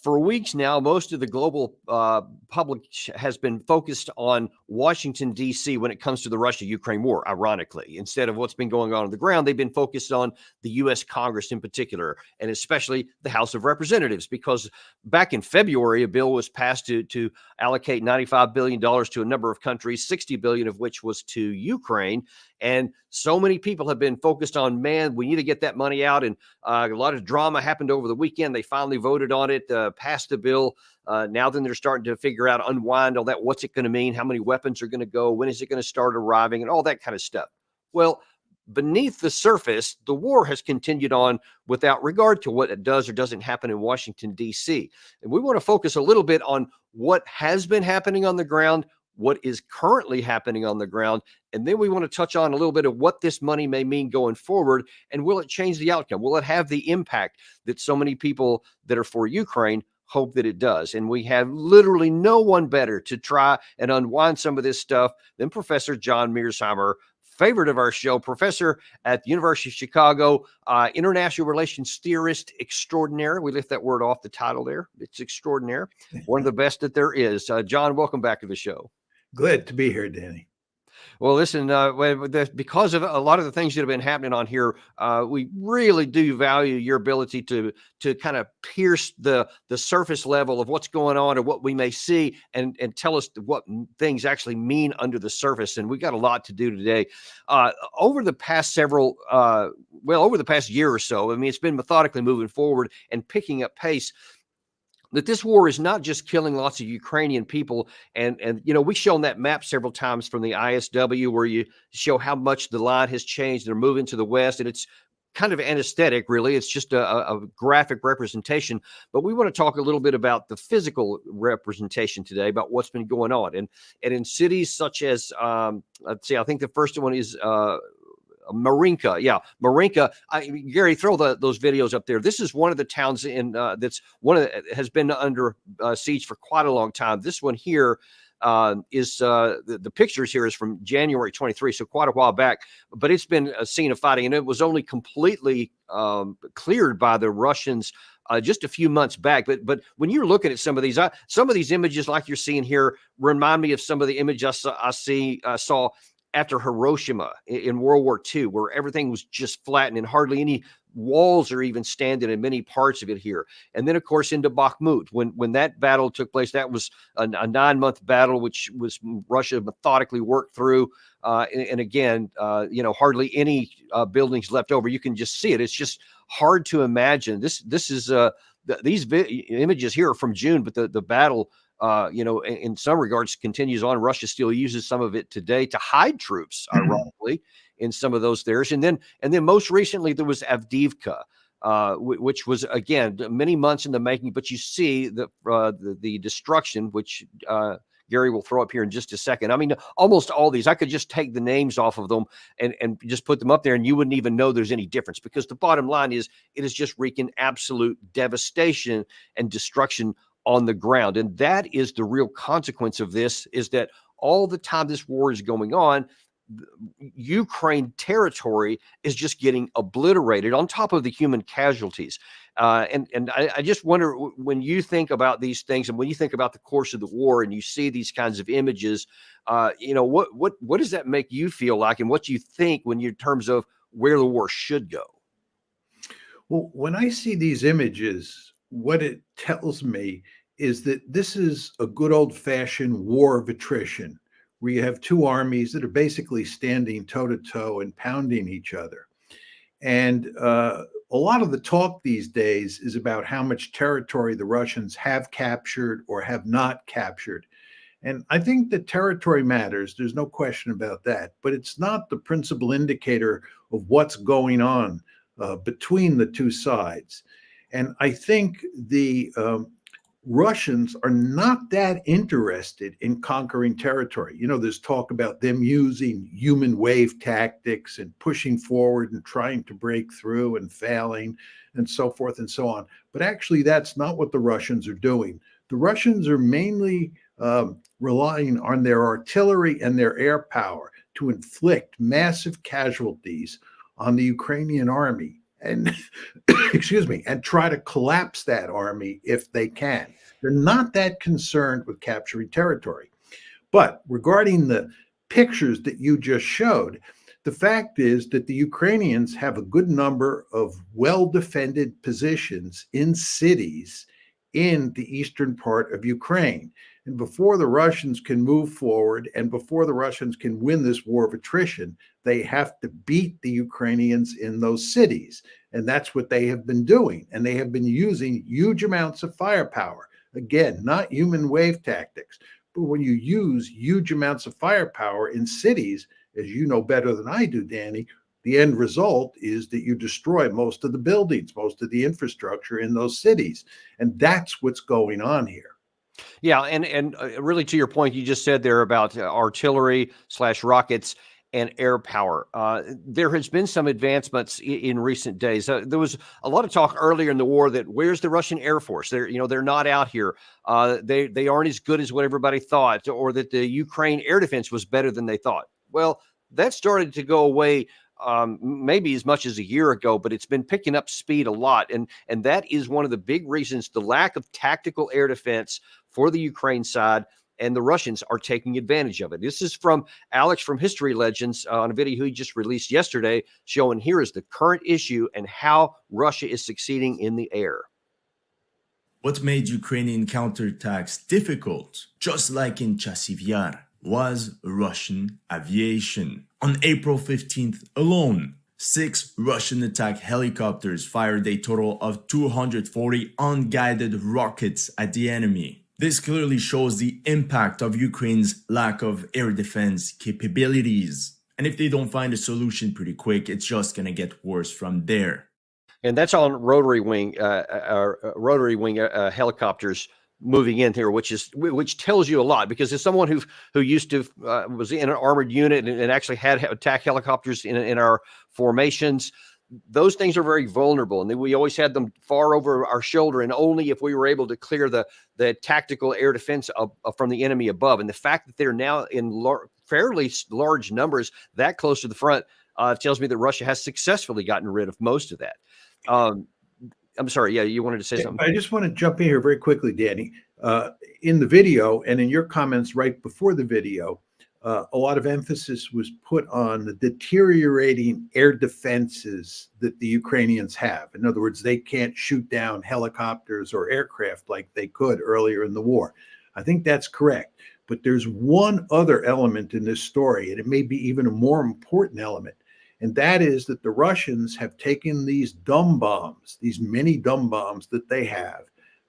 For weeks now, most of the global public has been focused on Washington, D.C. when it comes to the Russia-Ukraine war, ironically. Instead of what's been going on the ground, they've been focused on the U.S. Congress in particular, and especially the House of Representatives, because back in February, a bill was passed to allocate $95 billion to a number of countries, $60 billion of which was to Ukraine. And so many people have been focused on, man, we need to get that money out. And a lot of drama happened over the weekend. They finally voted on it, passed the bill. Now then they're starting to figure out, unwind all that. What's it going to mean? How many weapons are going to go? When is it going to start arriving? And all that kind of stuff. Well, beneath the surface, the war has continued on without regard to what it does or doesn't happen in Washington, D.C. And we want to focus a little bit on what has been happening on the ground, what is currently happening on the ground, and then we want to touch on a little bit of what this money may mean going forward, and will it change the outcome? Will it have the impact that so many people that are for Ukraine hope that it does? And we have literally no one better to try and unwind some of this stuff than Professor John Mearsheimer, favorite of our show, professor at the University of Chicago, international relations theorist extraordinaire. We lift that word off the title there. It's extraordinaire. One of the best that there is. John, welcome back to the show. Glad to be here, Danny. Well, listen, because of a lot of the things that have been happening on here, we really do value your ability to kind of pierce the surface level of what's going on or what we may see, and tell us what things actually mean under the surface. And we got a lot to do today. Over the past over the past year or so, I mean, it's been methodically moving forward and picking up pace. That this war is not just killing lots of Ukrainian people. And we've shown that map several times from the ISW, where you show how much the line has changed. They're moving to the west, and it's kind of anesthetic, really. It's just a graphic representation. But we want to talk a little bit about the physical representation today, about what's been going on. And in cities such as, let's see, I think the first one is Marinka. Yeah, Marinka. Gary, throw those videos up there. This is one of the towns has been under siege for quite a long time. This one here is the pictures here is from January 23, so quite a while back, but it's been a scene of fighting, and it was only completely cleared by the Russians just a few months back. But when you're looking at some of these images like you're seeing here remind me of some of the images I saw after Hiroshima in World War II, where everything was just flattened and hardly any walls are even standing in many parts of it here. And then, of course, into Bakhmut, when that battle took place, that was a 9-month battle, which was Russia methodically worked through. And again, hardly any buildings left over. You can just see it. It's just hard to imagine. These images here are from June, but the battle, in some regards continues on. Russia still uses some of it today to hide troops, ironically, in some of those theaters. And then most recently there was Avdiivka, which was, again, many months in the making, but you see the destruction, which Gary will throw up here in just a second. I mean, almost all these, I could just take the names off of them and just put them up there, and you wouldn't even know there's any difference, because the bottom line is it is just wreaking absolute devastation and destruction on the ground. And that is the real consequence of this, is that all the time this war is going on, Ukraine territory is just getting obliterated on top of the human casualties. And I just wonder, when you think about these things and when you think about the course of the war and you see these kinds of images, what does that make you feel like, and what do you think when you're in terms of where the war should go? Well, when I see these images, what it tells me is that this is a good old-fashioned war of attrition, where you have two armies that are basically standing toe-to-toe and pounding each other. And a lot of the talk these days is about how much territory the Russians have captured or have not captured. And I think that territory matters. There's no question about that. But it's not the principal indicator of what's going on between the two sides. And I think the Russians are not that interested in conquering territory. There's talk about them using human wave tactics and pushing forward and trying to break through and failing and so forth and so on. But actually, that's not what the Russians are doing. The Russians are mainly relying on their artillery and their air power to inflict massive casualties on the Ukrainian army. and excuse me, and try to collapse that army if they can. They're not that concerned with capturing territory. But regarding the pictures that you just showed, the fact is that the Ukrainians have a good number of well-defended positions in cities in the eastern part of Ukraine. And before the Russians can move forward and before the Russians can win this war of attrition, they have to beat the Ukrainians in those cities. And that's what they have been doing. And they have been using huge amounts of firepower. Again, not human wave tactics, but when you use huge amounts of firepower in cities, as you know better than I do, Danny, the end result is that you destroy most of the buildings, most of the infrastructure in those cities. And that's what's going on here. Yeah, and really to your point, you just said there about artillery / rockets and air power. There has been some advancements in recent days. There was a lot of talk earlier in the war that where's the Russian Air Force? They're not out here. They aren't as good as what everybody thought, or that the Ukraine air defense was better than they thought. Well, that started to go away maybe as much as a year ago, but it's been picking up speed a lot. And that is one of the big reasons, the lack of tactical air defense for the Ukraine side, and the Russians are taking advantage of it. This is from Alex from History Legends on a video he just released yesterday, showing here is the current issue and how Russia is succeeding in the air. What made Ukrainian counterattacks difficult, just like in Chasiv Yar, was Russian aviation. On April 15th alone, 6 Russian attack helicopters fired a total of 240 unguided rockets at the enemy. This clearly shows the impact of Ukraine's lack of air defense capabilities. And if they don't find a solution pretty quick, it's just going to get worse from there. And that's on rotary wing helicopters moving in here, which tells you a lot, because as someone who used to was in an armored unit and actually had attack helicopters in our formations, those things are very vulnerable, and we always had them far over our shoulder, and only if we were able to clear the tactical air defense from the enemy above. And the fact that they're now in fairly large numbers that close to the front tells me that Russia has successfully gotten rid of most of that. I'm sorry. Yeah, you wanted to say something? I just want to jump in here very quickly, Danny. In the video and in your comments right before the video, a lot of emphasis was put on the deteriorating air defenses that the Ukrainians have. In other words, they can't shoot down helicopters or aircraft like they could earlier in the war. I think that's correct. But there's one other element in this story, and it may be even a more important element. And that is that the Russians have taken these dumb bombs, these mini dumb bombs that they have.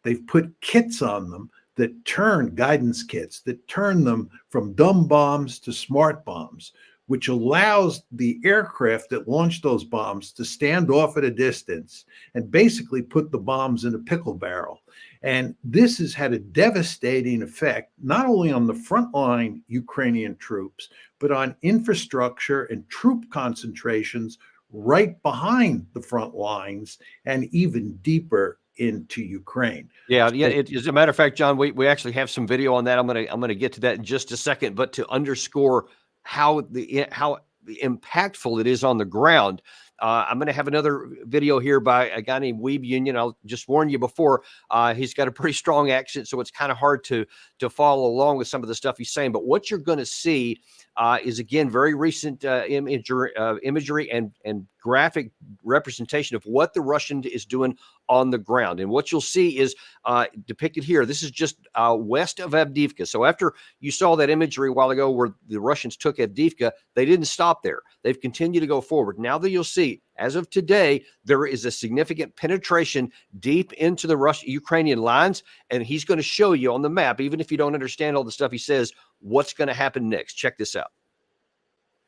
They've put kits on them that turn guidance kits, that turn them from dumb bombs to smart bombs, which allows the aircraft that launched those bombs to stand off at a distance and basically put the bombs in a pickle barrel. And this has had a devastating effect, not only on the frontline Ukrainian troops, but on infrastructure and troop concentrations right behind the front lines and even deeper into Ukraine. Yeah. As a matter of fact, John, we actually have some video on that. I'm gonna get to that in just a second, but to underscore how impactful it is on the ground, I'm going to have another video here by a guy named Weeb Union. I'll just warn you before, he's got a pretty strong accent, so it's kind of hard to follow along with some of the stuff he's saying. But what you're going to see is, again, very recent imagery and graphic representation of what the Russian is doing on the ground. And what you'll see is depicted here. This is just west of Avdiivka. So after you saw that imagery a while ago where the Russians took Avdiivka, they didn't stop there. They've continued to go forward. Now that you'll see, as of today, there is a significant penetration deep into the Russian-Ukrainian lines, and he's going to show you on the map, even if you don't understand all the stuff he says, what's going to happen next. Check this out.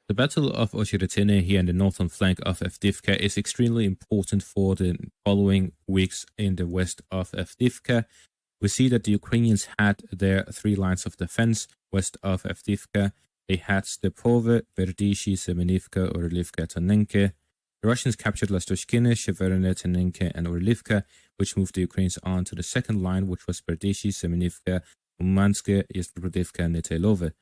The Battle of Attrition here in the northern flank of Avdiivka is extremely important for the following weeks in the west of Avdiivka. We see that the Ukrainians had their 3 lines of defense west of Avdiivka. They had Stepove, Berdishi, Semenivka, Orlivka, Tannenke. The Russians captured Lastochkine, Sheverne, Tannenke, and Orlivka, which moved the Ukrainians on to the second line, which was Berdishi, Semenivka, Umanske, Yestrodivka, and Netelove.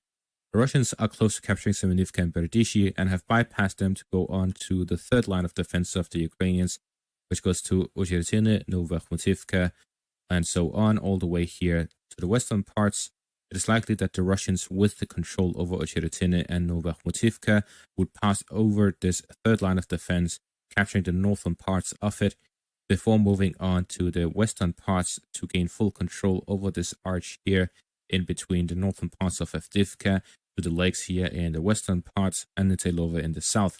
The Russians are close to capturing Semenivka and Berdishi and have bypassed them to go on to the third line of defense of the Ukrainians, which goes to Ocheretine, Novokhmativka, and so on, all the way here to the western parts. It is likely that the Russians, with the control over Ocheretine and Novokhmativka, would pass over this third line of defense, capturing the northern parts of it, before moving on to the western parts to gain full control over this arch here in between the northern parts of Avdiivka to the lakes here in the western parts and Nitelova in the south.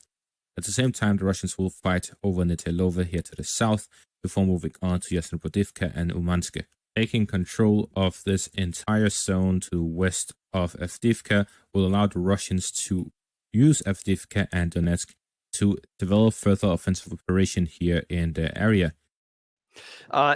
At the same time, the Russians will fight over Nitelova here to the south before moving on to Yasnobrodivka and Umanske. Taking control of this entire zone to the west of Avdiivka will allow the Russians to use Avdiivka and Donetsk to develop further offensive operation here in the area.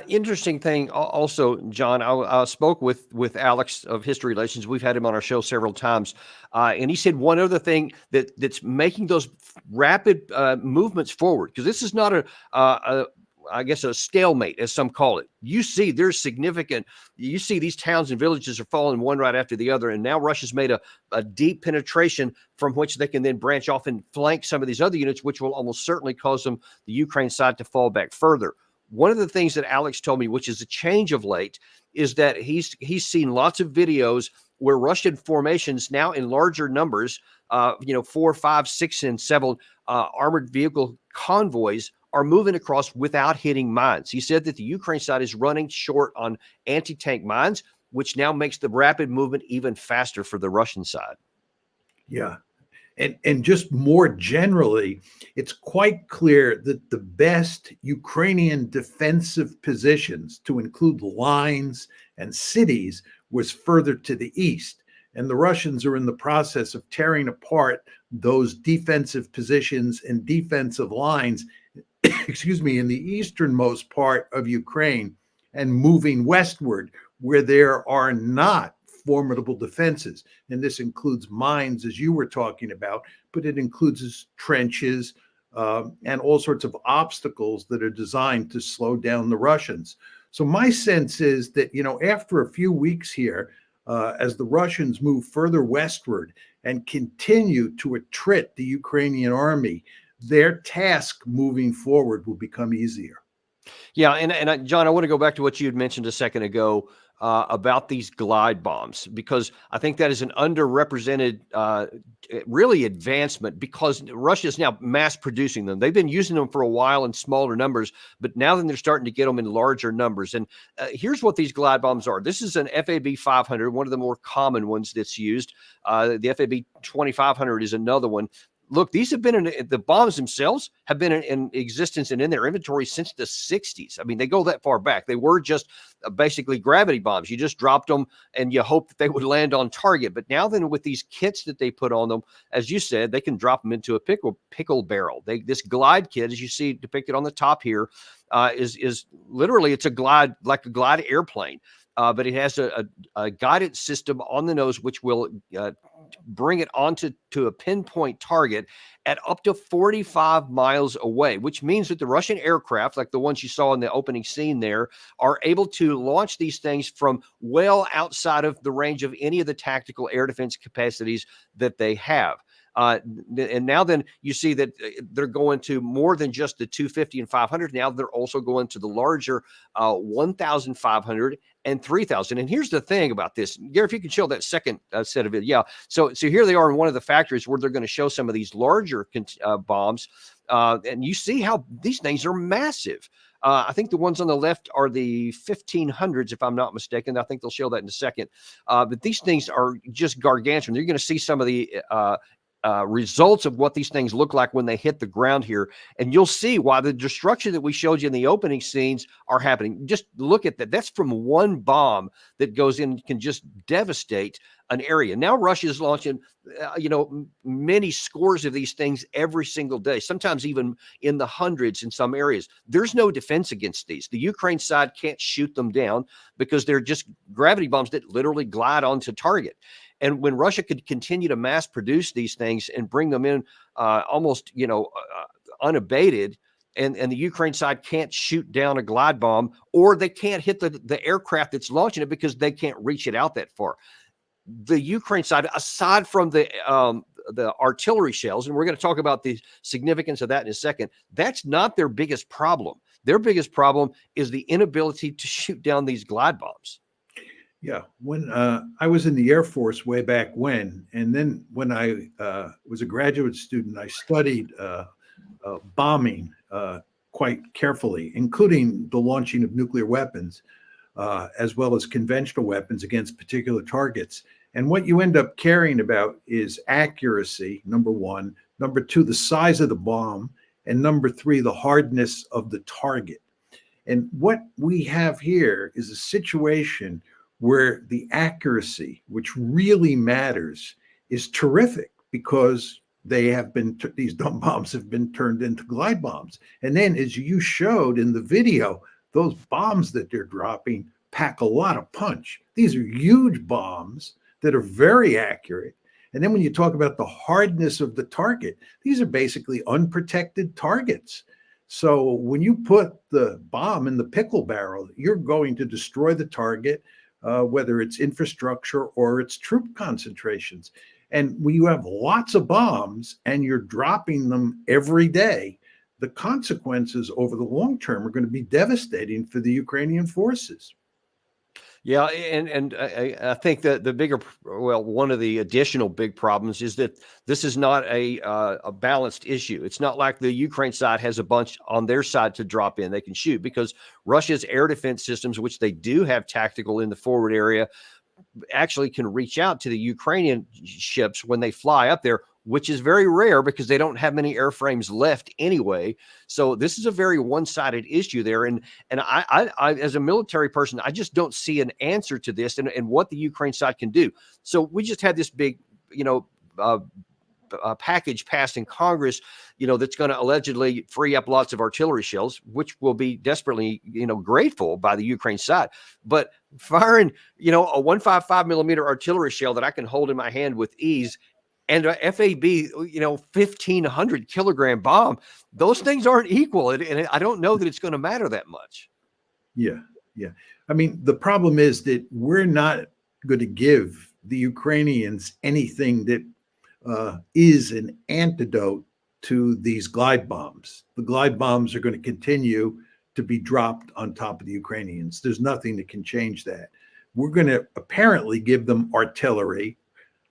Interesting thing also, John, I spoke with Alex of History Relations. We've had him on our show several times. And he said one other thing that's making those rapid movements forward, because this is not I guess a stalemate, as some call it. You see there's significant, you see these towns and villages are falling one right after the other. And now Russia's made a deep penetration from which they can then branch off and flank some of these other units, which will almost certainly cause the Ukraine side to fall back further. One of the things that Alex told me, which is a change of late, is that he's seen lots of videos where Russian formations now in larger numbers, 4, 5, 6, and 7 armored vehicle convoys are moving across without hitting mines. He said that the Ukraine side is running short on anti-tank mines, which now makes the rapid movement even faster for the Russian side. Yeah. And just more generally, it's quite clear that the best Ukrainian defensive positions, to include lines and cities, was further to the east. And the Russians are in the process of tearing apart those defensive positions and defensive lines, in the easternmost part of Ukraine and moving westward where there are not formidable defenses. And this includes mines, as you were talking about, but it includes trenches and all sorts of obstacles that are designed to slow down the Russians. So my sense is that, after a few weeks here, as the Russians move further westward and continue to attrit the Ukrainian army, their task moving forward will become easier. Yeah, and John, I want to go back to what you had mentioned a second ago about these glide bombs, because I think that is an underrepresented, really advancement, because Russia is now mass producing them. They've been using them for a while in smaller numbers, but now then they're starting to get them in larger numbers. And here's what these glide bombs are. This is an FAB 500, one of the more common ones that's used. The FAB 2500 is another one. Look, these have been the bombs themselves have been in existence and in their inventory since the 60s. I mean, they go that far back. They were just basically gravity bombs. You just dropped them and you hope that they would land on target. But now then, with these kits that they put on them, as you said, they can drop them into a pickle barrel. This glide kit, as you see depicted on the top here, is literally, it's a glide, like a glide airplane. But it has a guidance system on the nose, which will bring it onto a pinpoint target at up to 45 miles away, which means that the Russian aircraft, like the ones you saw in the opening scene there, are able to launch these things from well outside of the range of any of the tactical air defense capacities that they have. And now then you see that they're going to more than just the 250 and 500. Now they're also going to the larger 1,500 and 3,000. And here's the thing about this, Gary, if you can show that second set of it. Yeah. So here they are in one of the factories where they're going to show some of these larger bombs. And you see how these things are massive. I think the ones on the left are the 1500s, if I'm not mistaken. I think they'll show that in a second. But these things are just gargantuan. You're going to see some of the results of what these things look like when they hit the ground here. And you'll see why the destruction that we showed you in the opening scenes are happening. Just look at that. That's from one bomb that goes in, can just devastate an area. Now Russia is launching, many scores of these things every single day, sometimes even in the hundreds in some areas. There's no defense against these. The Ukraine side can't shoot them down because they're just gravity bombs that literally glide onto target. And when Russia could continue to mass produce these things and bring them in almost, unabated, and the Ukraine side can't shoot down a glide bomb, or they can't hit the aircraft that's launching it because they can't reach it out that far. the Ukraine side, aside from the artillery shells, and we're going to talk about the significance of that in a second, that's not their biggest problem. Their biggest problem is the inability to shoot down these glide bombs. Yeah, when I was in the Air Force way back when, and then when I was a graduate student, I studied bombing quite carefully, including the launching of nuclear weapons, as well as conventional weapons against particular targets. And what you end up caring about is accuracy, number one, number two, the size of the bomb, and number three, the hardness of the target. And what we have here is a situation where the accuracy, which really matters, is terrific because they have been, these dumb bombs have been turned into glide bombs. And then, as you showed in the video, those bombs that they're dropping pack a lot of punch. These are huge bombs that are very accurate. And then when you talk about the hardness of the target, these are basically unprotected targets. So when you put the bomb in the pickle barrel, you're going to destroy the target, whether it's infrastructure or it's troop concentrations. And when you have lots of bombs and you're dropping them every day, the consequences over the long term are going to be devastating for the Ukrainian forces. Yeah, and I think that the bigger, well, one of the additional big problems is that this is not a balanced issue. It's not like the Ukraine side has a bunch on their side to drop in. They can shoot because Russia's air defense systems, which they do have tactical in the forward area, actually can reach out to the Ukrainian ships when they fly up there, which is very rare because they don't have many airframes left anyway. So this is a very one-sided issue there. And I as a military person, I just don't see an answer to this and what the Ukraine side can do. So we just had this big, package passed in Congress, that's going to allegedly free up lots of artillery shells, which will be desperately, grateful by the Ukraine side. But firing, a 155 millimeter artillery shell that I can hold in my hand with ease and a FAB, 1,500 kilogram bomb, those things aren't equal. And I don't know that it's going to matter that much. Yeah. I mean, the problem is that we're not going to give the Ukrainians anything that is an antidote to these glide bombs. The glide bombs are going to continue to be dropped on top of the Ukrainians. There's nothing that can change that. We're going to apparently give them artillery,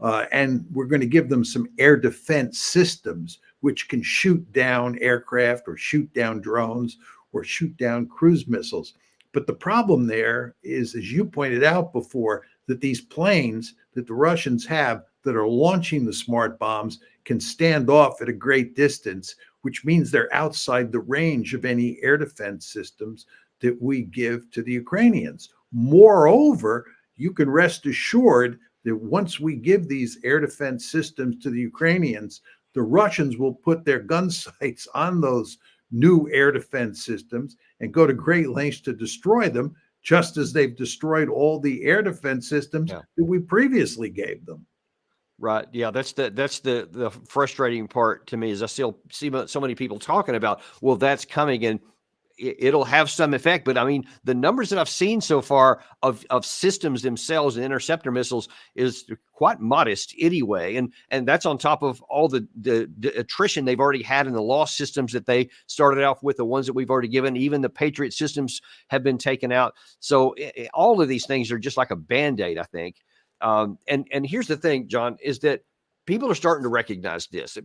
and we're going to give them some air defense systems, which can shoot down aircraft or shoot down drones or shoot down cruise missiles. But the problem there is, as you pointed out before, that these planes that the Russians have that are launching the smart bombs can stand off at a great distance, which means they're outside the range of any air defense systems that we give to the Ukrainians. Moreover, you can rest assured that once we give these air defense systems to the Ukrainians, the Russians will put their gun sights on those new air defense systems and go to great lengths to destroy them, just as they've destroyed all the air defense systems that we previously gave them. Right. Yeah, that's the frustrating part to me is I still see so many people talking about, well, that's coming and it'll have some effect. But I mean, the numbers that I've seen so far of systems themselves and interceptor missiles is quite modest anyway. And that's on top of all the attrition they've already had in the lost systems that they started off with, the ones that we've already given. Even the Patriot systems have been taken out. So all of these things are just like a Band-Aid, I think. And here's the thing, John, is that people are starting to recognize this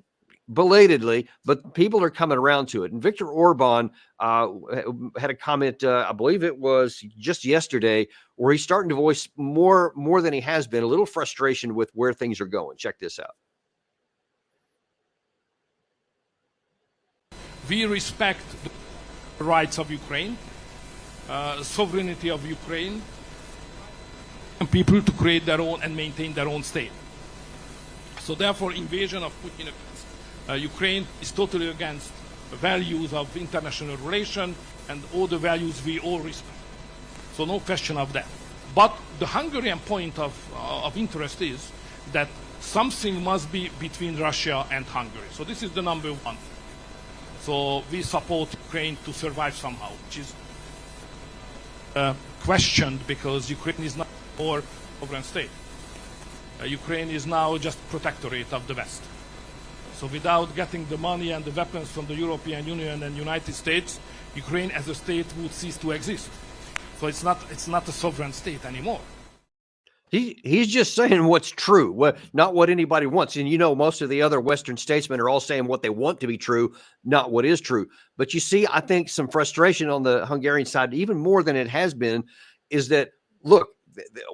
belatedly, but people are coming around to it. And Viktor Orban had a comment, I believe it was just yesterday, where he's starting to voice more than he has been, a little frustration with where things are going. Check this out. We respect the rights of Ukraine, sovereignty of Ukraine, and people to create their own and maintain their own state. So therefore, invasion of Putin against Ukraine is totally against the values of international relations and all the values we all respect. So no question of that. But the Hungarian point of interest is that something must be between Russia and Hungary. So this is the number one. So we support Ukraine to survive somehow, which is questioned because Ukraine is not a sovereign state. Ukraine is now just protectorate of the West. So without getting the money and the weapons from the European Union and United States, Ukraine as a state would cease to exist. So it's not a sovereign state anymore. He's just saying what's true, not what anybody wants. And most of the other Western statesmen are all saying what they want to be true, not what is true. But you see, I think some frustration on the Hungarian side, even more than it has been, is that, look,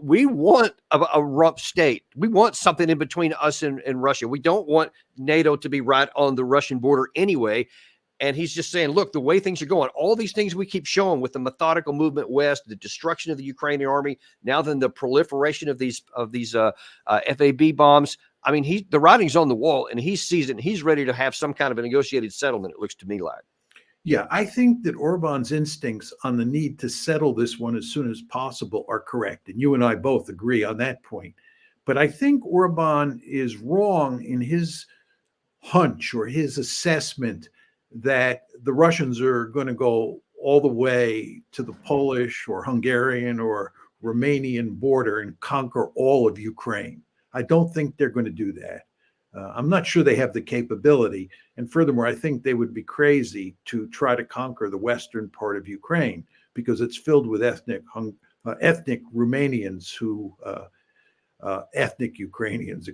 we want a rump state. We want something in between us and Russia. We don't want NATO to be right on the Russian border anyway. And he's just saying, look, the way things are going, all these things we keep showing with the methodical movement west, the destruction of the Ukrainian army, now then the proliferation of these FAB bombs. I mean, the writing's on the wall, and he sees it, and he's ready to have some kind of a negotiated settlement, it looks to me like. Yeah, I think that Orban's instincts on the need to settle this one as soon as possible are correct. And you and I both agree on that point. But I think Orban is wrong in his hunch or his assessment that the Russians are going to go all the way to the Polish or Hungarian or Romanian border and conquer all of Ukraine. I don't think they're going to do that. I'm not sure they have the capability. And furthermore, I think they would be crazy to try to conquer the western part of Ukraine because it's filled with ethnic Romanians ethnic Ukrainians,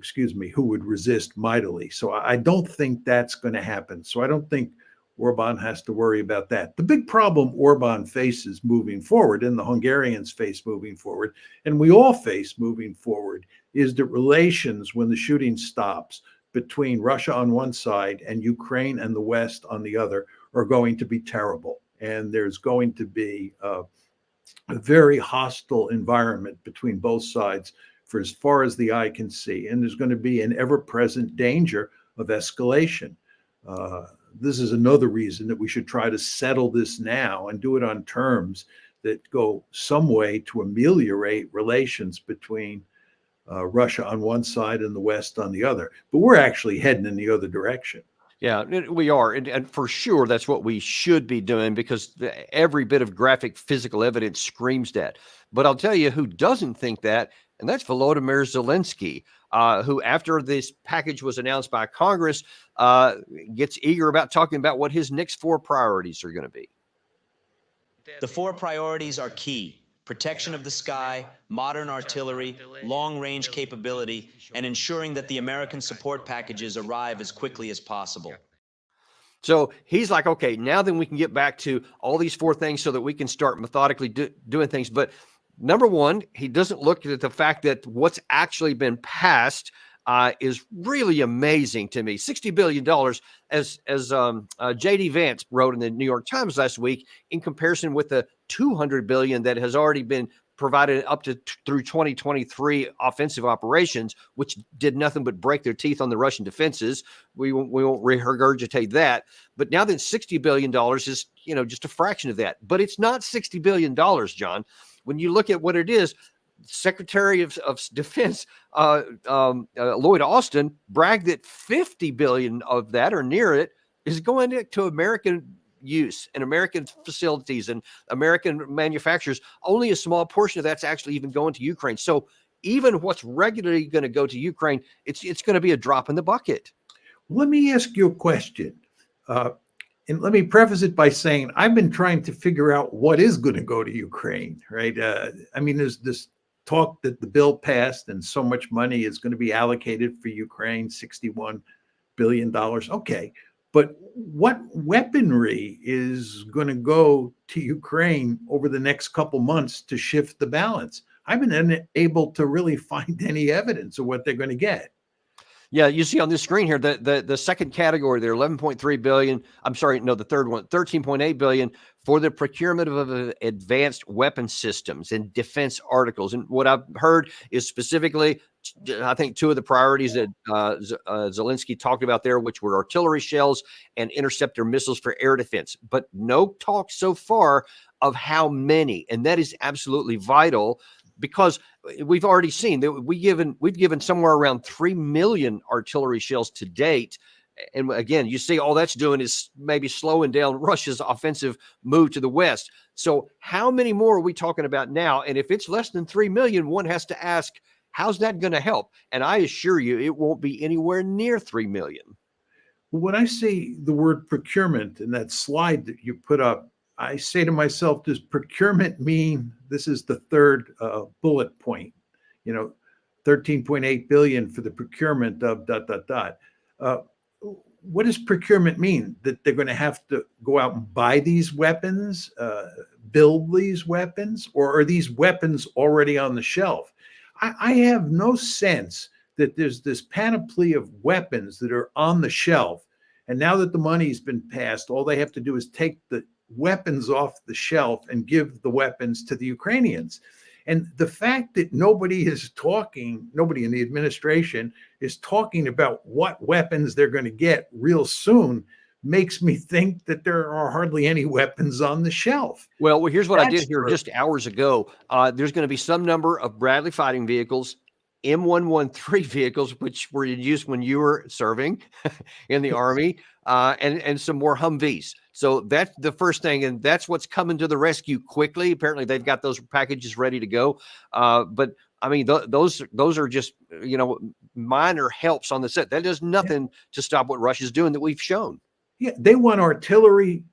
who would resist mightily. So I don't think that's going to happen. So I don't think Orban has to worry about that. The big problem Orban faces moving forward, and the Hungarians face moving forward, and we all face moving forward, is that relations, when the shooting stops, between Russia on one side and Ukraine and the West on the other are going to be terrible. And there's going to be a very hostile environment between both sides for as far as the eye can see. And there's going to be an ever-present danger of escalation. This is another reason that we should try to settle this now and do it on terms that go some way to ameliorate relations between Russia on one side and the West on the other. But we're actually heading in the other direction. Yeah, we are. And for sure, that's what we should be doing because every bit of graphic physical evidence screams that. But I'll tell you who doesn't think that, and that's Volodymyr Zalinski, who after this package was announced by Congress, gets eager about talking about what his next 4 priorities are going to be. The 4 priorities are key: protection of the sky, modern artillery, long-range capability, and ensuring that the American support packages arrive as quickly as possible. So he's like, okay, now then we can get back to all these 4 things so that we can start methodically doing things. But number one, he doesn't look at the fact that what's actually been passed is really amazing to me. $60 billion, as J.D. Vance wrote in the New York Times last week, in comparison with the $200 billion that has already been provided up to through 2023 offensive operations, which did nothing but break their teeth on the Russian defenses. We won't regurgitate that. But now then $60 billion is, just a fraction of that. But it's not $60 billion, John. When you look at what it is, Secretary of Defense Lloyd Austin bragged that $50 billion of that or near it is going to American use and American facilities and American manufacturers. Only a small portion of that's actually even going to Ukraine. So even what's regularly going to go to Ukraine, it's going to be a drop in the bucket. Let me ask you a question. And let me preface it by saying I've been trying to figure out what is going to go to Ukraine, right? There's this talk that the bill passed and so much money is going to be allocated for Ukraine, $61 billion. Okay. But what weaponry is going to go to Ukraine over the next couple months to shift the balance? I've been unable to really find any evidence of what they're going to get. Yeah, you see on this screen here, the second category there, 11.3 billion. I'm sorry, no, the third one, 13.8 billion for the procurement of advanced weapon systems and defense articles. And what I've heard is specifically, I think 2 of the priorities that Zalinski talked about there, which were artillery shells and interceptor missiles for air defense, but no talk so far of how many. And that is absolutely vital, because we've already seen that we've given somewhere around 3 million artillery shells to date. And again, you see all that's doing is maybe slowing down Russia's offensive move to the west. So how many more are we talking about now? And if it's less than 3 million, one has to ask, How's that going to help? And I assure you, it won't be anywhere near 3 million. When I see the word procurement in that slide that you put up, I say to myself, does procurement mean, this is the third bullet point, 13.8 billion for the procurement of ... What does procurement mean? That they're going to have to go out and buy these weapons, build these weapons, or are these weapons already on the shelf? I have no sense that there's this panoply of weapons that are on the shelf. And now that the money's been passed, all they have to do is take the weapons off the shelf and give the weapons to the Ukrainians. And the fact that nobody in the administration is talking about what weapons they're going to get real soon makes me think that there are hardly any weapons on the shelf. Well, here's what I did here just hours ago. There's going to be some number of Bradley fighting vehicles, M113 vehicles, which were in use when you were serving in the Army, and some more Humvees. So that's the first thing, and that's what's coming to the rescue quickly. Apparently, they've got those packages ready to go. But I mean, those are just minor helps on the set. That does nothing to stop what Russia's doing that we've shown. Yeah, they want artillery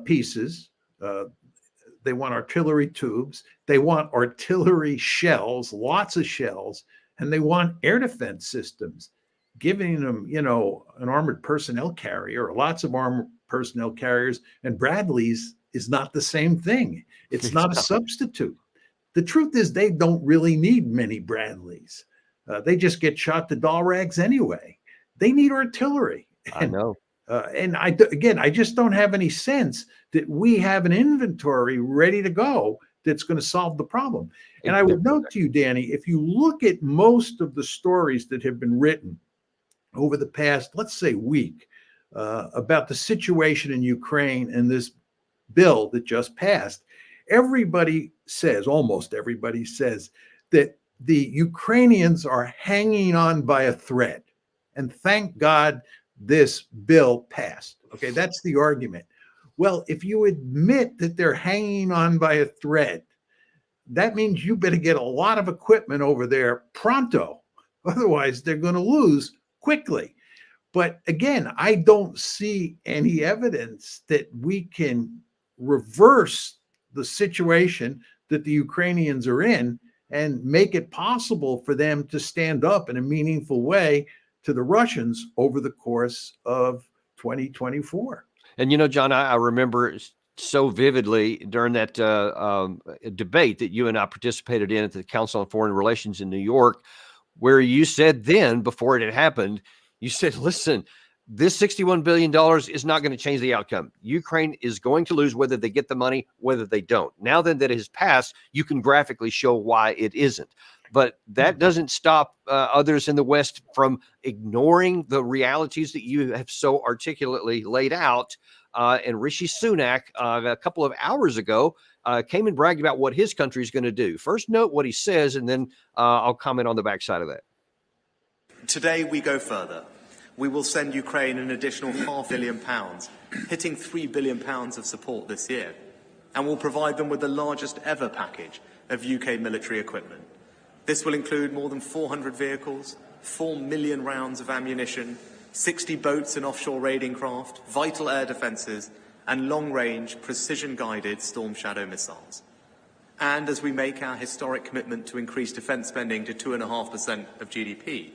pieces. They want artillery tubes. They want artillery shells, lots of shells, and they want air defense systems. Giving them, an armored personnel carrier or lots of armored personnel carriers and Bradleys is not the same thing. It's not a substitute. The truth is they don't really need many Bradleys. They just get shot to doll rags anyway. They need artillery. I know. And I just don't have any sense that we have an inventory ready to go that's going to solve the problem. And I would note to you, Danny, if you look at most of the stories that have been written over the past, let's say, week about the situation in Ukraine and this bill that just passed, almost everybody says that the Ukrainians are hanging on by a thread. And thank God this bill passed. Okay, that's the argument. Well, if you admit that they're hanging on by a thread, that means you better get a lot of equipment over there pronto. Otherwise, they're going to lose quickly. But again, I don't see any evidence that we can reverse the situation that the Ukrainians are in and make it possible for them to stand up in a meaningful way to the Russians over the course of 2024. And, John, I remember so vividly during that debate that you and I participated in at the Council on Foreign Relations in New York, where you said then, before it had happened, you said, listen, this $61 billion is not going to change the outcome. Ukraine is going to lose whether they get the money, whether they don't. Now then that it has passed, you can graphically show why it isn't. But that doesn't stop others in the West from ignoring the realities that you have so articulately laid out. And Rishi Sunak, a couple of hours ago, came and bragged about what his country is going to do. First, note what he says, and then I'll comment on the backside of that. Today, we go further. We will send Ukraine an additional £500 million, hitting £3 billion of support this year. And we'll provide them with the largest ever package of UK military equipment. This will include more than 400 vehicles, 4 million rounds of ammunition, 60 boats and offshore raiding craft, vital air defences, and long-range, precision-guided Storm Shadow missiles. And as we make our historic commitment to increase defence spending to 2.5% of GDP,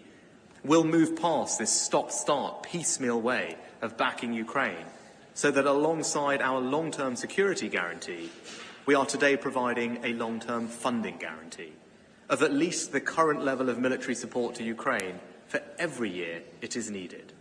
we'll move past this stop-start, piecemeal way of backing Ukraine, so that alongside our long-term security guarantee, we are today providing a long-term funding guarantee of at least the current level of military support to Ukraine for every year it is needed.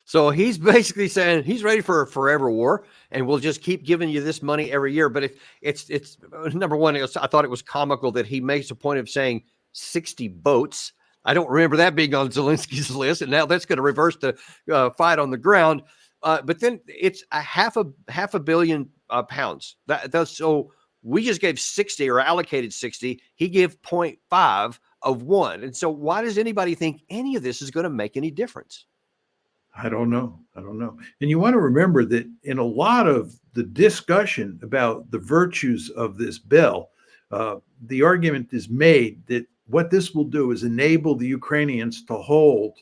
So he's basically saying he's ready for a forever war, and we'll just keep giving you this money every year. But it's number one, I thought it was comical that he makes a point of saying 60 boats. I don't remember that being on Zalinski's list, and now that's going to reverse the fight on the ground. But then it's a half a billion pounds. That's so. We just gave 60 or allocated 60. He gave 0.5 of one. And so why does anybody think any of this is going to make any difference? I don't know. And you want to remember that in a lot of the discussion about the virtues of this bill, the argument is made that what this will do is enable the Ukrainians to hold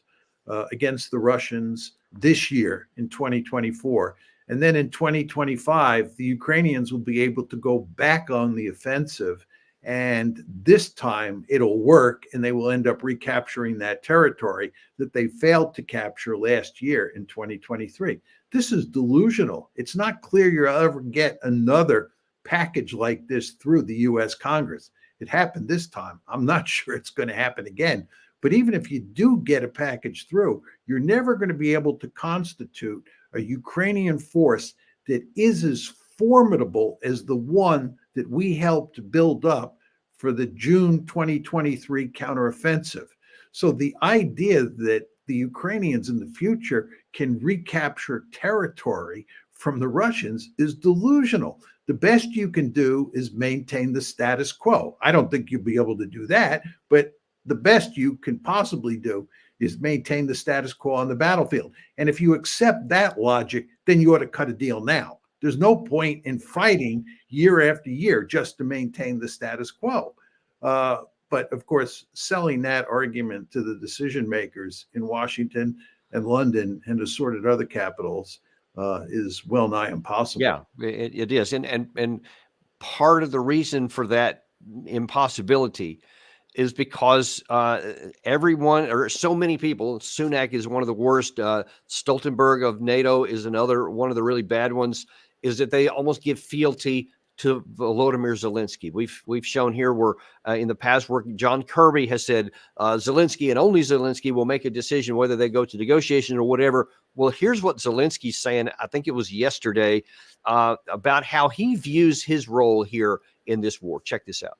against the Russians this year in 2024. And then in 2025, the Ukrainians will be able to go back on the offensive. And this time it'll work, and they will end up recapturing that territory that they failed to capture last year in 2023. This is delusional. It's not clear you'll ever get another package like this through the US Congress. It happened this time. I'm not sure it's going to happen again. But even if you do get a package through, you're never going to be able to constitute a Ukrainian force that is as formidable as the one that we helped build up for the June 2023 counteroffensive. So the idea that the Ukrainians in the future can recapture territory from the Russians is delusional. The best you can do is maintain the status quo. I don't think you'll be able to do that, but the best you can possibly do is maintain the status quo on the battlefield. And if you accept that logic, then you ought to cut a deal now. There's no point in fighting year after year just to maintain the status quo. But of course, selling that argument to the decision makers in Washington and London and assorted other capitals is well nigh impossible. Yeah, it is. And part of the reason for that impossibility is because everyone, or so many people, Sunak is one of the worst, Stoltenberg of NATO is another one of the really bad ones, is that they almost give fealty to Volodymyr Zalinski. We've shown here where in the past where John Kirby has said Zalinski and only Zalinski will make a decision whether they go to negotiation or whatever. Well, here's what Zelensky's saying, I think it was yesterday, about how he views his role here in this war. Check this out.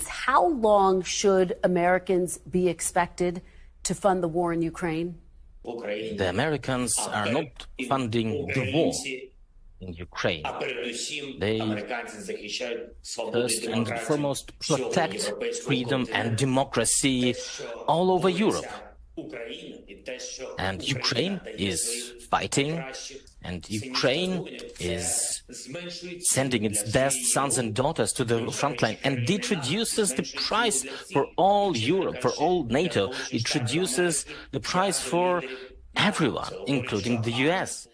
How long should Americans be expected to fund the war in Ukraine? The Americans are not funding the war in Ukraine. They first and foremost protect freedom and democracy all over Europe. And Ukraine is fighting, and Ukraine is sending its best sons and daughters to the front line, and it reduces the price for all Europe, for all NATO. It reduces the price for everyone, including the US.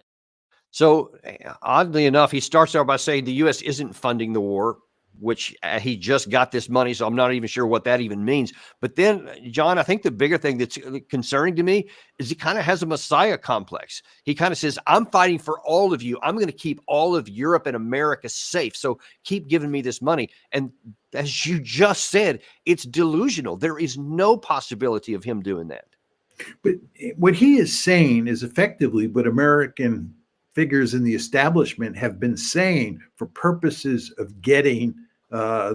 So oddly enough, he starts out by saying the U.S. isn't funding the war, which he just got this money. So I'm not even sure what that even means. But then, John, I think the bigger thing that's concerning to me is he kind of has a Messiah complex. He kind of says, I'm fighting for all of you. I'm going to keep all of Europe and America safe. So keep giving me this money. And as you just said, it's delusional. There is no possibility of him doing that. But what he is saying is effectively what American figures in the establishment have been saying for purposes of getting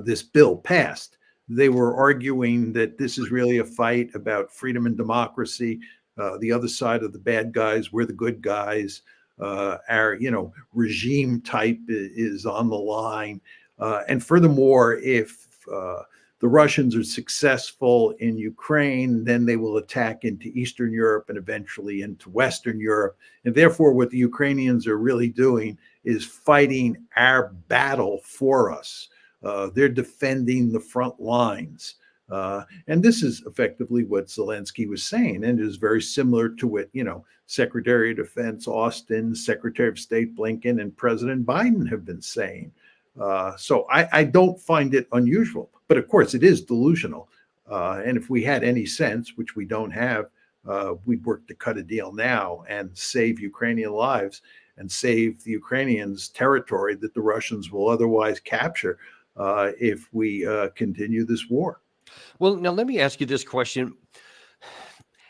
this bill passed. They were arguing that this is really a fight about freedom and democracy. The other side of the bad guys, we're the good guys. Our, regime type is on the line. And furthermore, if the Russians are successful in Ukraine, then they will attack into Eastern Europe and eventually into Western Europe. And therefore, what the Ukrainians are really doing is fighting our battle for us. They're defending the front lines. And this is effectively what Zelensky was saying, and it is very similar to what, Secretary of Defense Austin, Secretary of State Blinken, and President Biden have been saying. So I don't find it unusual. But of course, it is delusional. And if we had any sense, which we don't have, we'd work to cut a deal now and save Ukrainian lives and save the Ukrainians territory that the Russians will otherwise capture if we continue this war. Well, now let me ask you this question.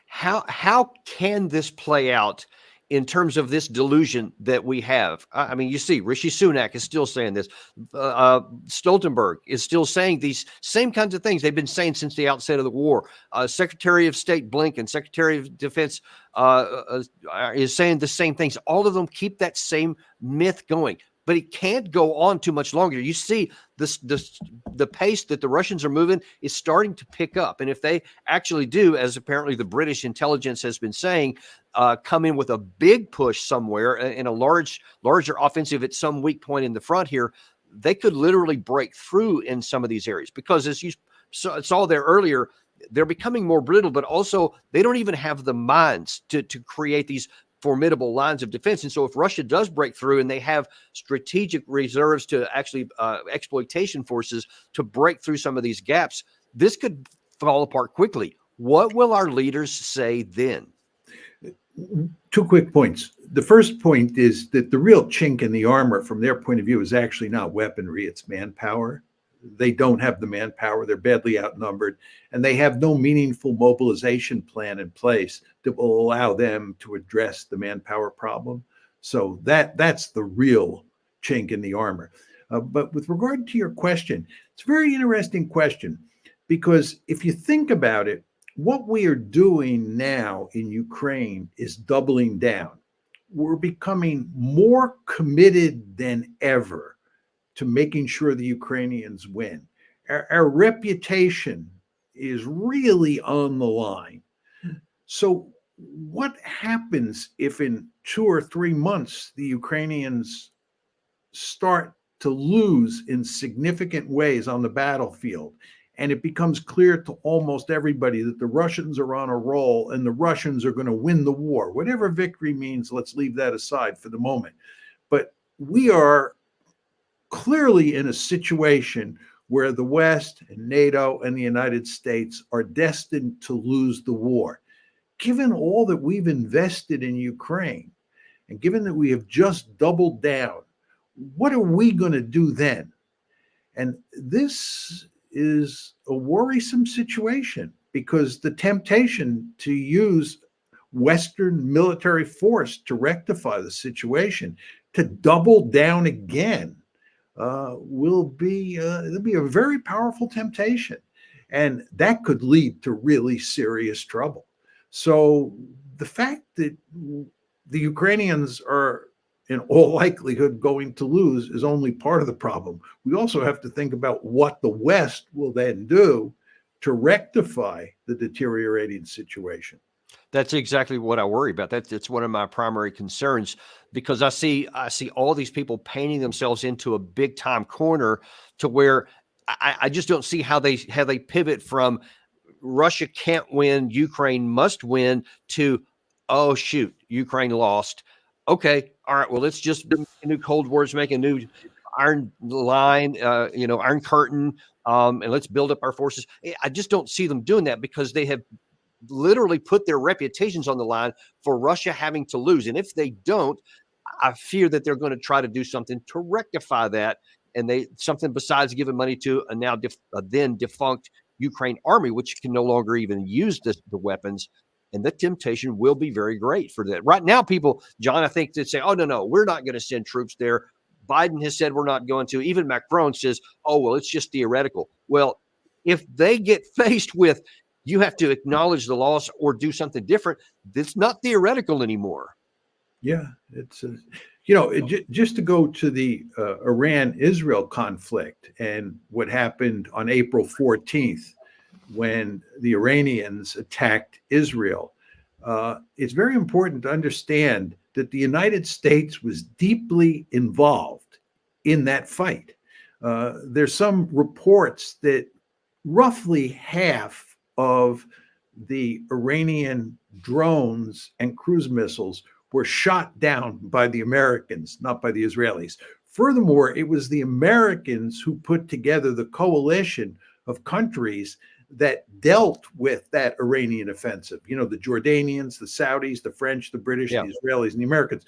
How can this play out in terms of this delusion that we have? I mean, you see, Rishi Sunak is still saying this. Stoltenberg is still saying these same kinds of things they've been saying since the outset of the war. Secretary of State Blinken, Secretary of Defense is saying the same things. All of them keep that same myth going. But it can't go on too much longer. You see the pace that the Russians are moving is starting to pick up. And if they actually do, as apparently the British intelligence has been saying, come in with a big push somewhere in a larger offensive at some weak point in the front here, they could literally break through in some of these areas. Because as you saw there earlier, they're becoming more brittle, but also they don't even have the minds to create these formidable lines of defense. And so if Russia does break through and they have strategic reserves to actually exploitation forces to break through some of these gaps, this could fall apart quickly. What will our leaders say then? 2 quick points. The first point is that the real chink in the armor from their point of view is actually not weaponry, it's manpower. They don't have the manpower, they're badly outnumbered, and they have no meaningful mobilization plan in place that will allow them to address the manpower problem. So that's the real chink in the armor. But with regard to your question, it's a very interesting question, because if you think about it, what we are doing now in Ukraine is doubling down. We're becoming more committed than ever to making sure the Ukrainians win. Our reputation is really on the line. So what happens if in 2 or 3 months the Ukrainians start to lose in significant ways on the battlefield, and it becomes clear to almost everybody that the Russians are on a roll and the Russians are going to win the war? Whatever victory means, let's leave that aside for the moment. But we are clearly in a situation where the West and NATO and the United States are destined to lose the war. Given all that we've invested in Ukraine, and given that we have just doubled down, what are we going to do then? And this is a worrisome situation, because the temptation to use Western military force to rectify the situation, to double down again, will be it'll be a very powerful temptation, and that could lead to really serious trouble. So the fact that the Ukrainians are in all likelihood going to lose is only part of the problem. We also have to think about what the West will then do to rectify the deteriorating situation. That's exactly what I worry about. It's one of my primary concerns, because I see all these people painting themselves into a big time corner to where I just don't see how they pivot from Russia can't win, Ukraine must win, to, oh shoot, Ukraine lost. Okay, all right, well, let's just make a new Cold War, make a new iron line, iron curtain, and let's build up our forces. I just don't see them doing that, because they have literally put their reputations on the line for Russia having to lose. And if they don't, I fear that they're going to try to do something to rectify that. And something besides giving money to a now then defunct Ukraine army, which can no longer even use the weapons. And the temptation will be very great for that. Right now, people, John, I think, that say, oh, no, we're not going to send troops there. Biden has said we're not going to. Even Macron says, oh, well, it's just theoretical. Well, if they get faced with, you have to acknowledge the loss or do something different, it's not theoretical anymore. Yeah, it's, just to go to the Iran-Israel conflict and what happened on April 14th, when the Iranians attacked Israel, it's very important to understand that the United States was deeply involved in that fight. There's some reports that roughly half of the Iranian drones and cruise missiles were shot down by the Americans, not by the Israelis. Furthermore, it was the Americans who put together the coalition of countries that dealt with that Iranian offensive. You know, the Jordanians, the Saudis, the French, the British, the Israelis, and the Americans.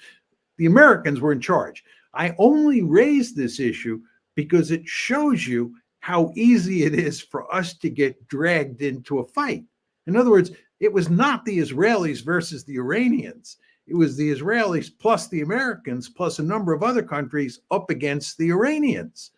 The Americans were in charge. I only raised this issue because it shows you how easy it is for us to get dragged into a fight. In other words, it was not the Israelis versus the Iranians. It was the Israelis plus the Americans plus a number of other countries up against the Iranians.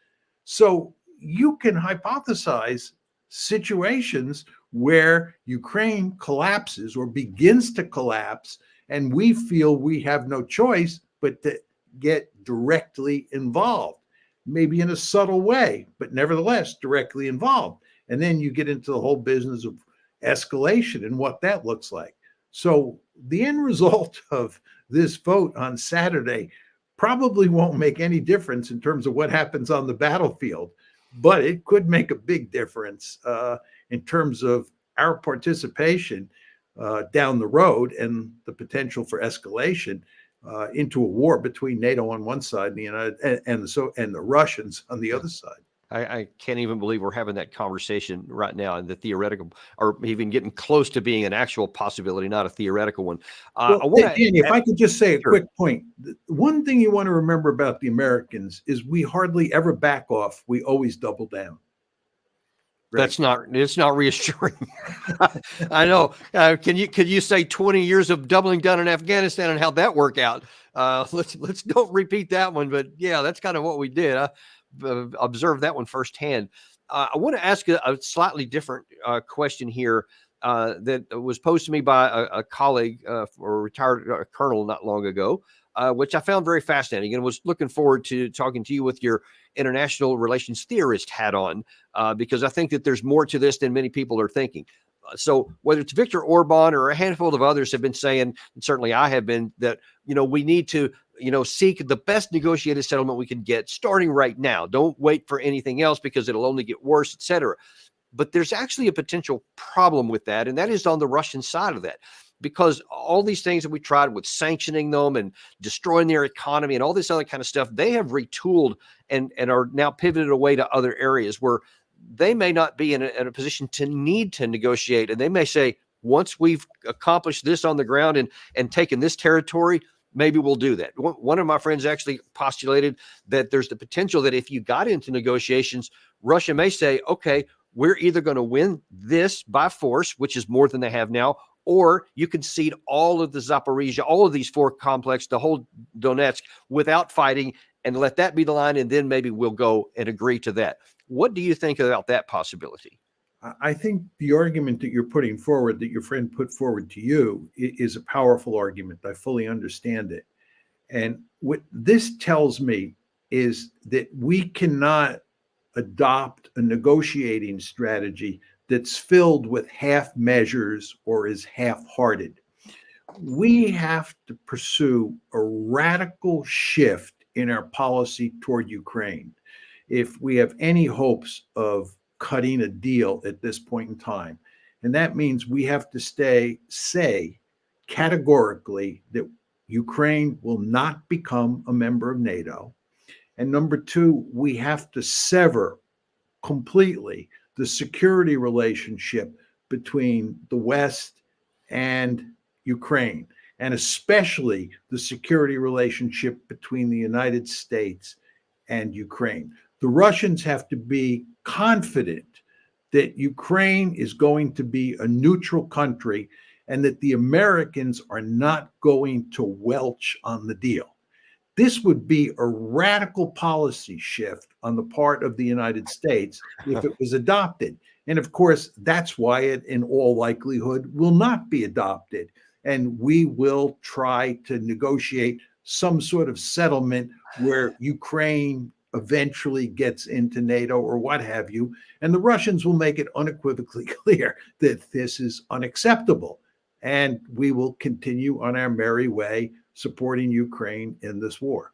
So you can hypothesize situations where Ukraine collapses or begins to collapse, and we feel we have no choice but to get directly involved, maybe in a subtle way, but nevertheless directly involved. And then you get into the whole business of escalation and what that looks like. So the end result of this vote on Saturday probably won't make any difference in terms of what happens on the battlefield. but it could make a big difference in terms of our participation down the road and the potential for escalation into a war between NATO on one side and the United and the Russians on the other side. I can't even believe we're having that conversation right now, and the theoretical, or even getting close to being an actual possibility, not a theoretical one. Well, Danny, if I could just say a Sure. quick point. One thing you want to remember about the Americans is we hardly ever back off. We always double down. It's not reassuring. I know. Could you say 20 years of doubling down in Afghanistan and how'd that work out? Let's don't repeat that one, but yeah, that's kind of what we did. I observed that one firsthand. I want to ask a slightly different question here that was posed to me by a colleague or a retired colonel not long ago, which I found very fascinating and was looking forward to talking to you with your international relations theorist hat on, because I think that there's more to this than many people are thinking. So whether it's Viktor Orban or a handful of others have been saying, and certainly I have been, that, we need to, seek the best negotiated settlement we can get starting right now. Don't wait for anything else because it'll only get worse, et cetera. But there's actually a potential problem with that, and that is on the Russian side of that. Because all these things that we tried with sanctioning them and destroying their economy and all this other kind of stuff, they have retooled and are now pivoted away to other areas where they may not be in a position to need to negotiate. And they may say, once we've accomplished this on the ground and taken this territory, maybe we'll do that. One of my friends actually postulated that there's the potential that if you got into negotiations, Russia may say, okay, we're either going to win this by force, which is more than they have now, or you can cede all of the Zaporizhia, all of these four complexes, the whole Donetsk, without fighting, and let that be the line, and then maybe we'll go and agree to that. What do you think about that possibility? I think the argument that you're putting forward, that your friend put forward to you, is a powerful argument. I fully understand it. And what this tells me is that we cannot adopt a negotiating strategy that's filled with half measures or is half-hearted. We have to pursue a radical shift in our policy toward Ukraine if we have any hopes of cutting a deal at this point in time. And that means we have to say categorically that Ukraine will not become a member of NATO. And number two, we have to sever completely the security relationship between the West and Ukraine, and especially the security relationship between the United States and Ukraine. The Russians have to be confident that Ukraine is going to be a neutral country and that the Americans are not going to welch on the deal. This would be a radical policy shift on the part of the United States if it was adopted. And of course, that's why it, in all likelihood, will not be adopted. And we will try to negotiate some sort of settlement where Ukraine eventually gets into NATO or what have you. And the Russians will make it unequivocally clear that this is unacceptable. And we will continue on our merry way supporting Ukraine in this war.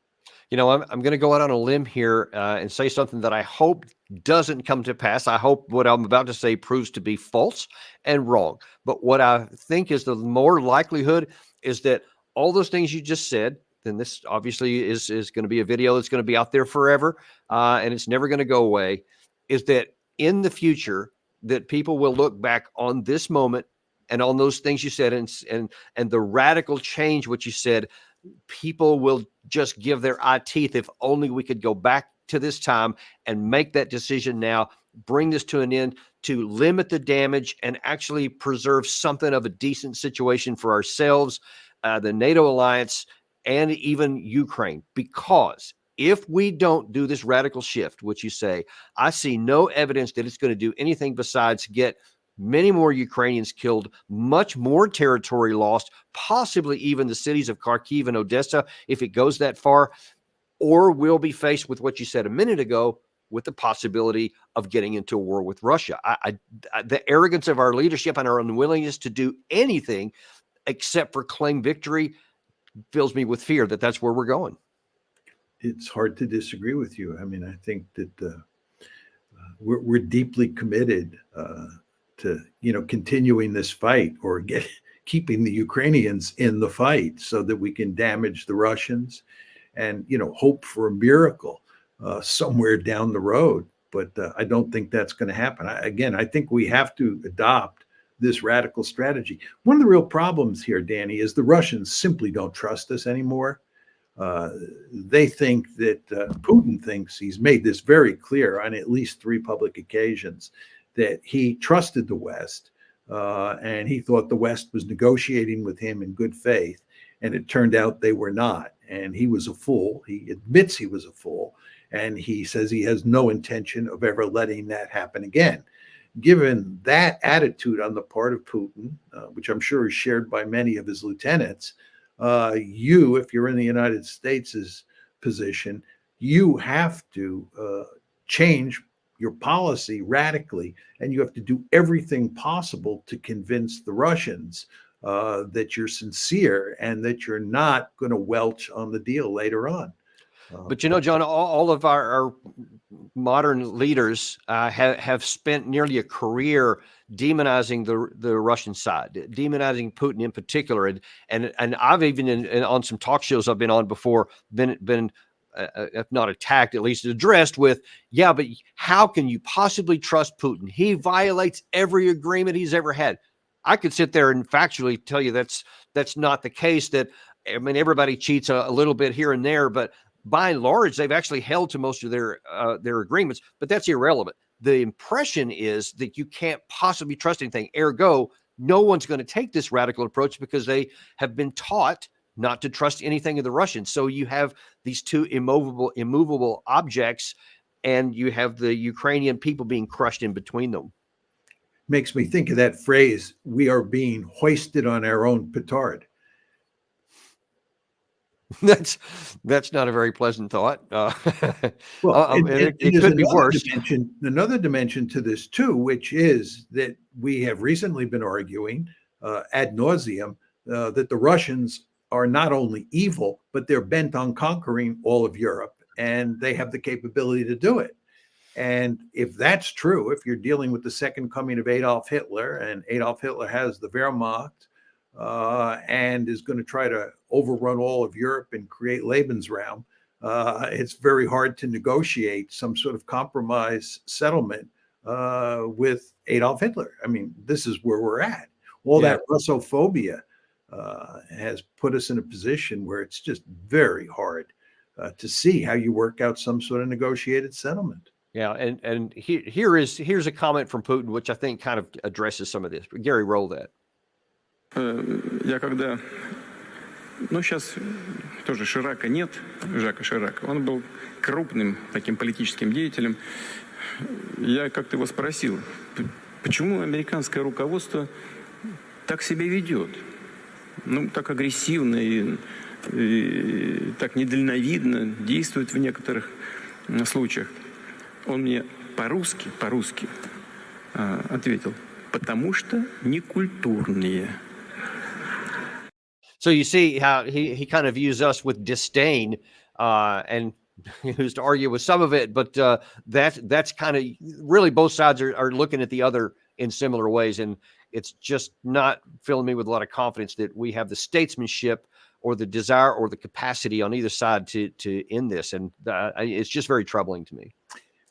I'm going to go out on a limb here and say something that I hope doesn't come to pass. I hope what I'm about to say proves to be false and wrong. But what I think is the more likelihood is that all those things you just said, then this obviously is going to be a video that's going to be out there forever, and it's never going to go away, is that in the future that people will look back on this moment and on those things you said and the radical change, what you said, people will just give their eye teeth if only we could go back to this time and make that decision now, bring this to an end, to limit the damage and actually preserve something of a decent situation for ourselves, the NATO alliance, and even Ukraine. Because if we don't do this radical shift, which you say, I see no evidence that it's going to do anything besides get many more Ukrainians killed, much more territory lost, possibly even the cities of Kharkiv and Odessa, if it goes that far, or we'll be faced with what you said a minute ago, with the possibility of getting into a war with Russia. The arrogance of our leadership and our unwillingness to do anything except for claim victory fills me with fear that that's where we're going. It's hard to disagree with you. I mean, I think that we're deeply committed to continuing this fight, or keeping the Ukrainians in the fight, so that we can damage the Russians and hope for a miracle somewhere down the road. But I don't think that's going to happen. I think we have to adopt this radical strategy. One of the real problems here, Danny, is the Russians simply don't trust us anymore. They think that Putin thinks, he's made this very clear on at least 3 public occasions, that he trusted the West, and he thought the West was negotiating with him in good faith, and it turned out they were not. And he was a fool. He admits he was a fool, and he says he has no intention of ever letting that happen again. Given that attitude on the part of Putin, which I'm sure is shared by many of his lieutenants, if you're in the United States' position, you have to change your policy radically, and you have to do everything possible to convince the Russians that you're sincere and that you're not going to welch on the deal later on. But John, all of our modern leaders have spent nearly a career demonizing the Russian side, demonizing Putin in particular, and I've even on some talk shows I've been on before been if not attacked, at least addressed with, but how can you possibly trust Putin? He violates every agreement he's ever had. I could sit there and factually tell you that's not the case. That, I mean, everybody cheats a little bit here and there, but by and large, they've actually held to most of their agreements. But that's irrelevant. The impression is that you can't possibly trust anything. Ergo, no one's going to take this radical approach because they have been taught not to trust anything of the Russians. So you have these 2 immovable objects, and you have the Ukrainian people being crushed in between them. Makes me think of that phrase, we are being hoisted on our own petard. That's not a very pleasant thought. It could be worse. Another dimension to this too, which is that we have recently been arguing ad nauseum that the Russians are not only evil, but they're bent on conquering all of Europe, and they have the capability to do it. And if that's true, if you're dealing with the second coming of Adolf Hitler, and Adolf Hitler has the Wehrmacht and is going to try to overrun all of Europe and create Lebensraum, it's very hard to negotiate some sort of compromise settlement with Adolf Hitler. I mean, this is where we're at. All that Russophobia has put us in a position where it's just very hard to see how you work out some sort of negotiated settlement. Yeah, and here's a comment from Putin, which I think kind of addresses some of this. Gary, roll that. Я когда, сейчас тоже Ширака нет, Жака Ширака, он был крупным таким политическим деятелем. Я как-то его спросил, почему американское руководство так себя ведет? Так агрессивно и так недальновидно действует в некоторых случаях. Он мне по-русски ответил, потому что некультурные. So you see how he kind of views us with disdain, and who's to argue with some of it, but that's kind of really both sides are looking at the other in similar ways, and it's just not filling me with a lot of confidence that we have the statesmanship or the desire or the capacity on either side to end this, and it's just very troubling to me.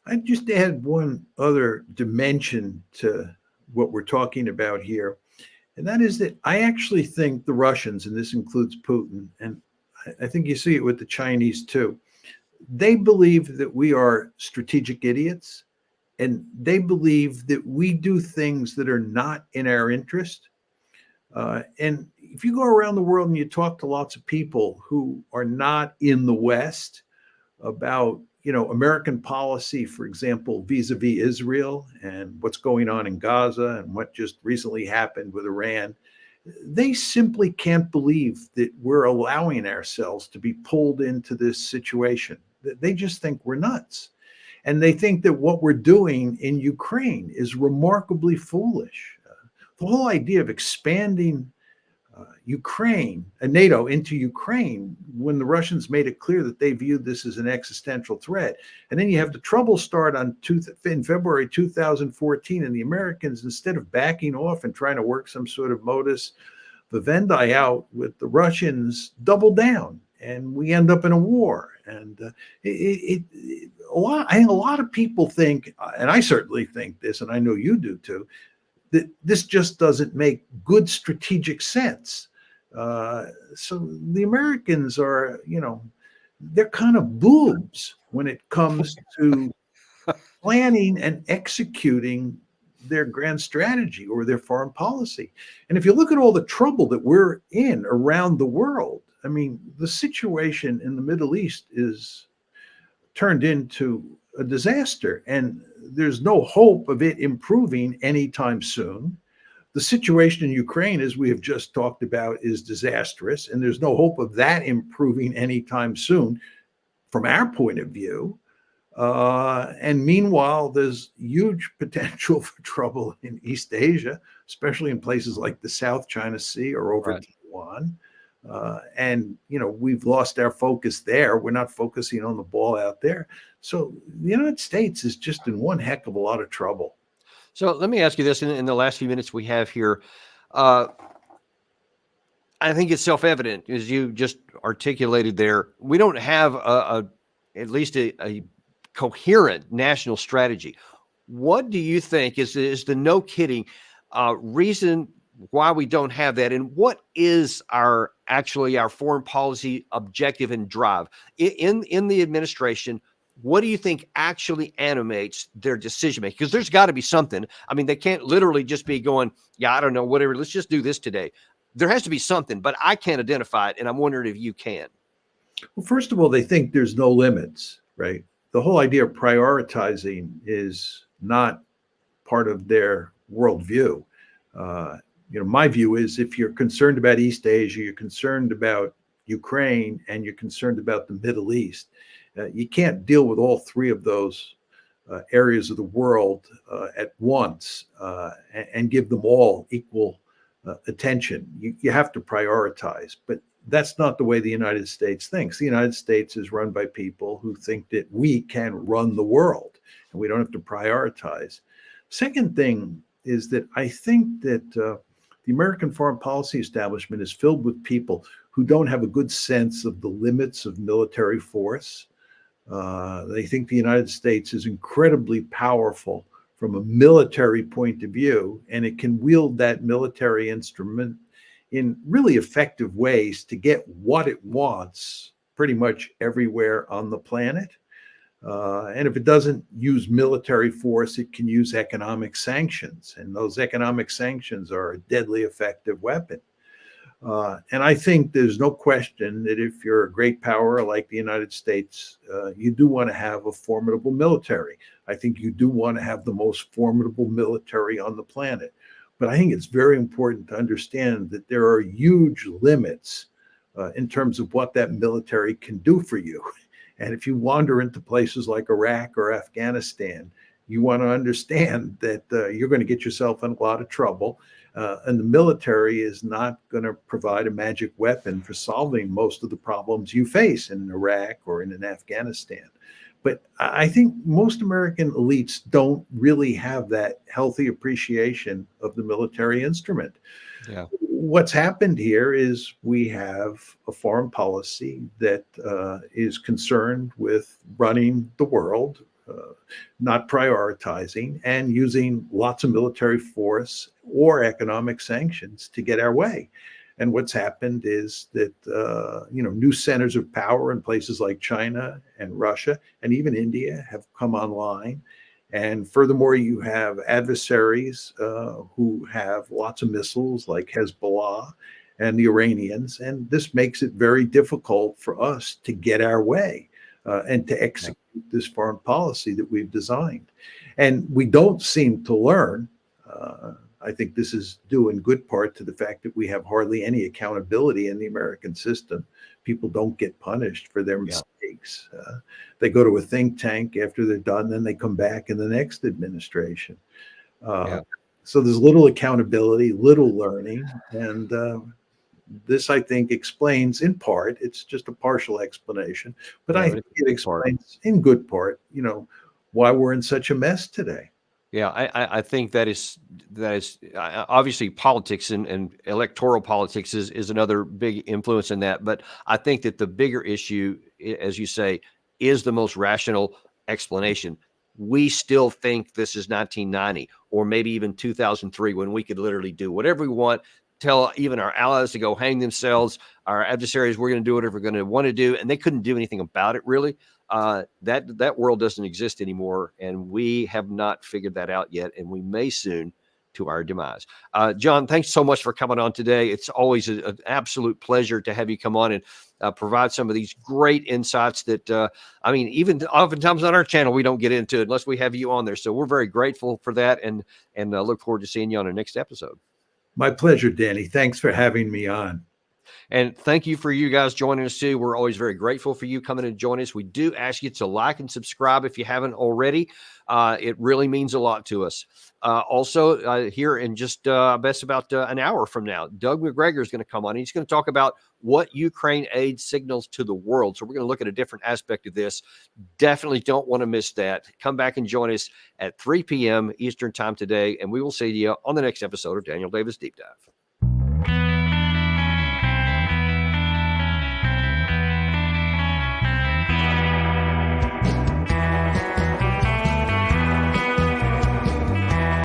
I just add one other dimension to what we're talking about here, and that is that I actually think the Russians, and this includes Putin, and I think you see it with the Chinese too, they believe that we are strategic idiots, and they believe that we do things that are not in our interest. And if you go around the world and you talk to lots of people who are not in the West about American policy, for example, vis-a-vis Israel and what's going on in Gaza and what just recently happened with Iran, they simply can't believe that we're allowing ourselves to be pulled into this situation. They just think we're nuts. And they think that what we're doing in Ukraine is remarkably foolish. The whole idea of expanding Ukraine and NATO into Ukraine when the Russians made it clear that they viewed this as an existential threat. And then you have the trouble start in February 2014, and the Americans, instead of backing off and trying to work some sort of modus vivendi out with the Russians, double down, and we end up in a war. And I think a lot of people think, and I certainly think this, and I know you do too, that this just doesn't make good strategic sense. So the Americans are, they're kind of boobs when it comes to planning and executing their grand strategy or their foreign policy. And if you look at all the trouble that we're in around the world, I mean, the situation in the Middle East is turned into a disaster, and there's no hope of it improving anytime soon. The situation in Ukraine, as we have just talked about, is disastrous, and there's no hope of that improving anytime soon from our point of view. And meanwhile, there's huge potential for trouble in East Asia, especially in places like the South China Sea or over Taiwan. And, we've lost our focus there. We're not focusing on the ball out there. So the United States is just in one heck of a lot of trouble. So let me ask you this in the last few minutes we have here. I think it's self-evident, as you just articulated there, we don't have at least a coherent national strategy. What do you think is the no kidding reason why we don't have that, and what is our foreign policy objective and drive in the administration? What do you think actually animates their decision making? Because there's got to be something. I mean, they can't literally just be going, I don't know, whatever, let's just do this today. There has to be something, but I can't identify it, and I'm wondering if you can. Well, first of all, they think there's no limits, right? The whole idea of prioritizing is not part of their worldview. My view is if you're concerned about East Asia, you're concerned about Ukraine, and you're concerned about the Middle East, you can't deal with all three of those areas of the world at once and give them all equal attention. You have to prioritize, but that's not the way the United States thinks. The United States is run by people who think that we can run the world and we don't have to prioritize. Second thing is that I think that the American foreign policy establishment is filled with people who don't have a good sense of the limits of military force. They think the United States is incredibly powerful from a military point of view, and it can wield that military instrument in really effective ways to get what it wants pretty much everywhere on the planet. And if it doesn't use military force, it can use economic sanctions. And those economic sanctions are a deadly effective weapon. And I think there's no question that if you're a great power like the United States, you do want to have a formidable military. I think you do want to have the most formidable military on the planet. But I think it's very important to understand that there are huge limits in terms of what that military can do for you. And if you wander into places like Iraq or Afghanistan, you want to understand that you're going to get yourself in a lot of trouble. And the military is not going to provide a magic weapon for solving most of the problems you face in Iraq or in Afghanistan. But I think most American elites don't really have that healthy appreciation of the military instrument. Yeah. What's happened here is we have a foreign policy that is concerned with running the world, not prioritizing, and using lots of military force or economic sanctions to get our way. And what's happened is that new centers of power in places like China and Russia and even India have come online. And furthermore, you have adversaries who have lots of missiles like Hezbollah and the Iranians. And this makes it very difficult for us to get our way and to execute this foreign policy that we've designed. And we don't seem to learn. I think this is due in good part to the fact that we have hardly any accountability in the American system. People don't get punished for their mistakes. They go to a think tank after they're done, then they come back in the next administration. So there's little accountability, little learning, and this, I think, explains in part, it's just a partial explanation, but Yeah, I but think it's a it big part. explains in good part, why we're in such a mess today. Yeah, I think that is obviously politics and electoral politics is another big influence in that. But I think that the bigger issue, as you say, is the most rational explanation. We still think this is 1990 or maybe even 2003 when we could literally do whatever we want, tell even our allies to go hang themselves, our adversaries, we're going to do whatever we're going to want to do, and they couldn't do anything about it really. That world doesn't exist anymore, and we have not figured that out yet, and we may soon, to our demise. John, thanks so much for coming on today. It's always an absolute pleasure to have you come on and provide some of these great insights that, even oftentimes on our channel, we don't get into unless we have you on there. So we're very grateful for that, and look forward to seeing you on the next episode. My pleasure, Danny. Thanks for having me on. And thank you for you guys joining us too. We're always very grateful for you coming and join us. We do ask you to like and subscribe if you haven't already. It really means a lot to us. Also, here in just best about an hour from now, Doug McGregor is going to come on. He's going to talk about what Ukraine aid signals to the world. So we're going to look at a different aspect of this. Definitely don't want to miss that. Come back and join us at 3 p.m. Eastern time today, and we will see you on the next episode of Daniel Davis Deep Dive.